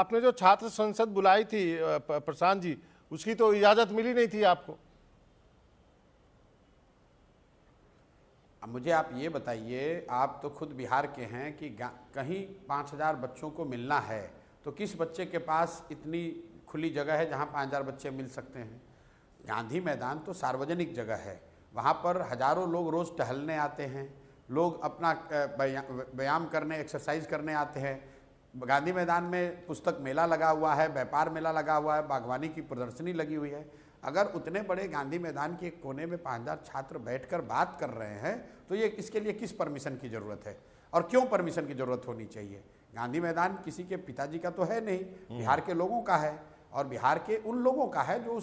आपने जो छात्र संसद बुलाई थी प्रशांत जी, उसकी तो इजाजत मिली नहीं थी आपको। अब मुझे आप ये बताइए, आप तो खुद बिहार के हैं कि कहीं 5000 बच्चों को मिलना है तो किस बच्चे के पास इतनी खुली जगह है जहां 5000 बच्चे मिल सकते हैं। गांधी मैदान तो सार्वजनिक जगह है, वहां पर हजारों लोग रोज़ टहलने आते हैं, लोग अपना व्यायाम करने, एक्सरसाइज करने आते हैं। गांधी मैदान में पुस्तक मेला लगा हुआ है, व्यापार मेला लगा हुआ है, बागवानी की प्रदर्शनी लगी हुई है। अगर उतने बड़े गांधी मैदान के एक कोने में 5000 छात्र बैठकर बात कर रहे हैं तो ये इसके लिए किस परमिशन की ज़रूरत है और क्यों परमिशन की ज़रूरत होनी चाहिए। गांधी मैदान किसी के पिताजी का तो है नहीं, बिहार के लोगों का है और बिहार के उन लोगों का है जो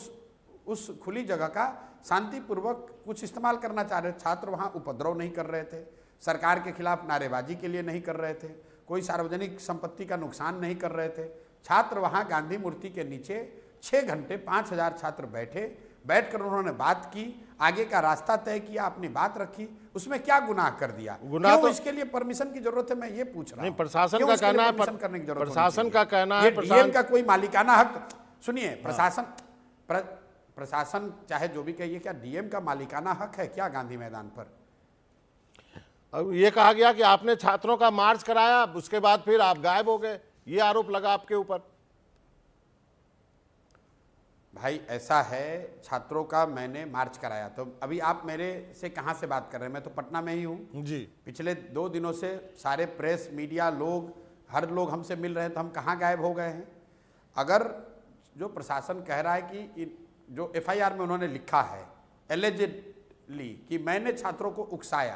उस खुली जगह का शांतिपूर्वक कुछ इस्तेमाल करना चाह रहे। छात्र वहाँ उपद्रव नहीं कर रहे थे, सरकार के खिलाफ नारेबाजी के लिए नहीं कर रहे थे, कोई सार्वजनिक संपत्ति का नुकसान नहीं कर रहे थे। छात्र वहाँ गांधी मूर्ति के नीचे 6 घंटे 5000 छात्र बैठकर उन्होंने बात की, आगे का रास्ता तय किया, अपनी बात रखी। उसमें क्या गुनाह कर दिया? गुनाह तो इसके लिए परमिशन की जरूरत है, मैं ये पूछ रहा हूं। नहीं, प्रशासन का कहना है, करने की जरूरत, प्रशासन का कहना है, डीएम का कोई मालिकाना हक। सुनिए, प्रशासन चाहे जो भी कहिए, क्या डीएम का मालिकाना हक है क्या गांधी मैदान पर? अब ये कहा गया कि आपने छात्रों का मार्च कराया, उसके बाद फिर आप गायब हो गए, ये आरोप लगा आपके ऊपर। भाई ऐसा है, छात्रों का मैंने मार्च कराया। तो अभी आप मेरे से कहाँ से बात कर रहे हैं? मैं तो पटना में ही हूँ जी। पिछले 2 दिनों से सारे प्रेस मीडिया लोग, हर लोग हमसे मिल रहे हैं, तो हम कहाँ गायब हो गए हैं? अगर जो प्रशासन कह रहा है कि जो एफआईआर में उन्होंने लिखा है एलिजिडली कि मैंने छात्रों को उकसाया,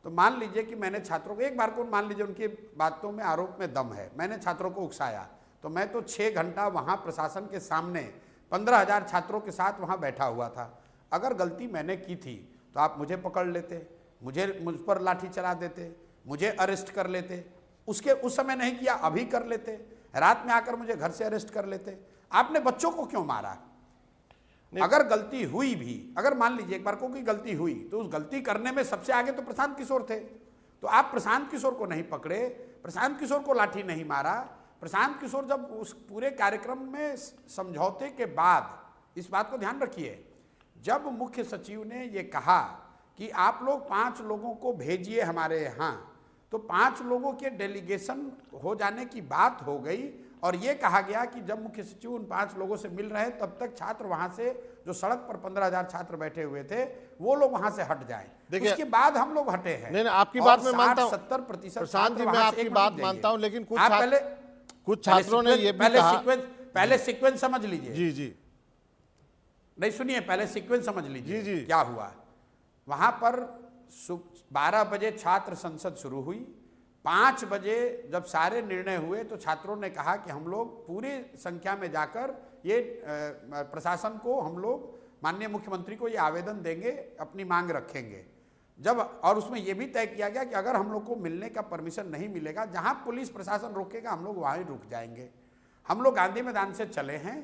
तो मान लीजिए कि मैंने छात्रों को, एक बार को मान लीजिए उनकी बातों में आरोप में दम है, मैंने छात्रों को उकसाया, तो मैं तो 6 घंटा वहाँ प्रशासन के सामने 15000 छात्रों के साथ वहाँ बैठा हुआ था। अगर गलती मैंने की थी तो आप मुझे पकड़ लेते, मुझ पर लाठी चला देते, मुझे अरेस्ट कर लेते। उस समय नहीं किया, अभी कर लेते, रात में आकर मुझे घर से अरेस्ट कर लेते। आपने बच्चों को क्यों मारा? अगर गलती हुई भी, अगर मान लीजिए एक बार को कोई गलती हुई, तो उस गलती करने में सबसे आगे तो प्रशांत किशोर थे, तो आप प्रशांत किशोर को नहीं पकड़े, प्रशांत किशोर को लाठी नहीं मारा। प्रशांत किशोर जब उस पूरे कार्यक्रम में समझौते के बाद, इस बात को ध्यान रखिए, जब मुख्य सचिव ने ये कहा कि आप लोग 5 लोगों को भेजिए हमारे यहाँ, तो 5 लोगों के डेलीगेशन हो जाने की बात हो गई और ये कहा गया कि जब मुख्य सचिव उन 5 लोगों से मिल रहे हैं तब तक छात्र वहां से, जो सड़क पर 15000 छात्र बैठे हुए थे, वो लोग वहां से हट जाएं। उसके बाद हम लोग हटे हैं। नहीं, आपकी बात में मानता हूं, 70% प्रशांत जी, मैं आपकी बात मानता हूं, लेकिन कुछ छात्रों ने ये भी कहा, पहले सीक्वेंस समझ लीजिए। जी जी, नहीं सुनिए, पहले सीक्वेंस समझ लीजिए। जी जी, क्या हुआ वहां पर? 12 बजे छात्र संसद शुरू हुई, 5 बजे जब सारे निर्णय हुए तो छात्रों ने कहा कि हम लोग पूरी संख्या में जाकर ये प्रशासन को, हम लोग माननीय मुख्यमंत्री को ये आवेदन देंगे, अपनी मांग रखेंगे। जब और उसमें यह भी तय किया गया कि अगर हम लोग को मिलने का परमिशन नहीं मिलेगा, जहां पुलिस प्रशासन रोकेगा हम लोग वहीं रुक जाएंगे। हम लोग गांधी मैदान से चले हैं,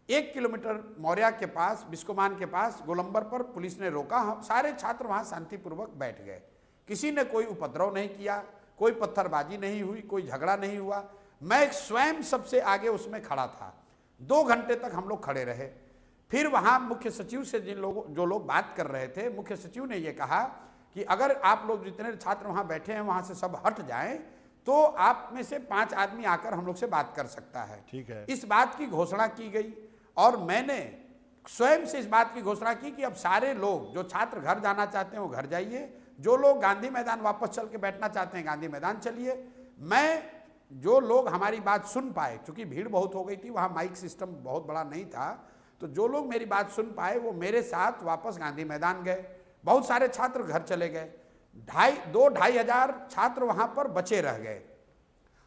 1 किलोमीटर मौर्या के पास, बिस्कोमान के पास गोलंबर पर पुलिस ने रोका। हम सारे छात्र वहां शांतिपूर्वक बैठ गए, किसी ने कोई उपद्रव नहीं किया, कोई पत्थरबाजी नहीं हुई, कोई झगड़ा नहीं हुआ। मैं स्वयं सबसे आगे उसमें खड़ा था, 2 घंटे तक हम लोग खड़े रहे। फिर वहां मुख्य सचिव से जो लोग बात कर रहे थे, मुख्य सचिव ने यह कहा कि अगर आप लोग जितने छात्र वहां बैठे हैं वहां से सब हट जाएं तो आप में से 5 आदमी आकर हम लोग से बात कर सकता है। ठीक है, इस बात की घोषणा की गई और मैंने स्वयं से इस बात की घोषणा की कि अब सारे लोग, जो छात्र घर जाना चाहते हैं वो घर जाइए, जो लोग गांधी मैदान वापस चल के बैठना चाहते हैं गांधी मैदान चलिए। जो लोग हमारी बात सुन पाए, क्योंकि भीड़ बहुत हो गई थी, वहाँ माइक सिस्टम बहुत बड़ा नहीं था, तो जो लोग मेरी बात सुन पाए वो मेरे साथ वापस गांधी मैदान गए। बहुत सारे छात्र घर चले गए, 2-2.5 हजार छात्र वहाँ पर बचे रह गए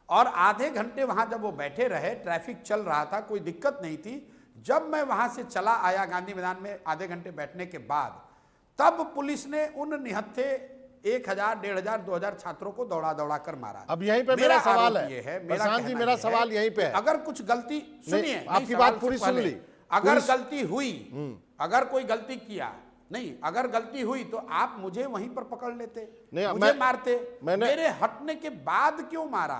और आधे घंटे वहाँ जब वो बैठे रहे, ट्रैफिक चल रहा था, कोई दिक्कत नहीं थी। जब मैं वहाँ से चला आया गांधी मैदान में आधे घंटे बैठने के बाद, तब पुलिस ने उन निहत्थे 1000, 1500, 2000 छात्रों को दौड़ा कर मारा। अब यहीं पे मेरा सवाल है, प्रशांत जी, मेरा सवाल यहीं पे है, अगर कुछ गलती, सुनिए आपकी बात पूरी सुन ली, अगर गलती हुई, अगर कोई गलती किया नहीं, अगर गलती हुई तो आप मुझे वहीं पर पकड़ लेते, मुझे मारते, मेरे हटने के बाद क्यों मारा?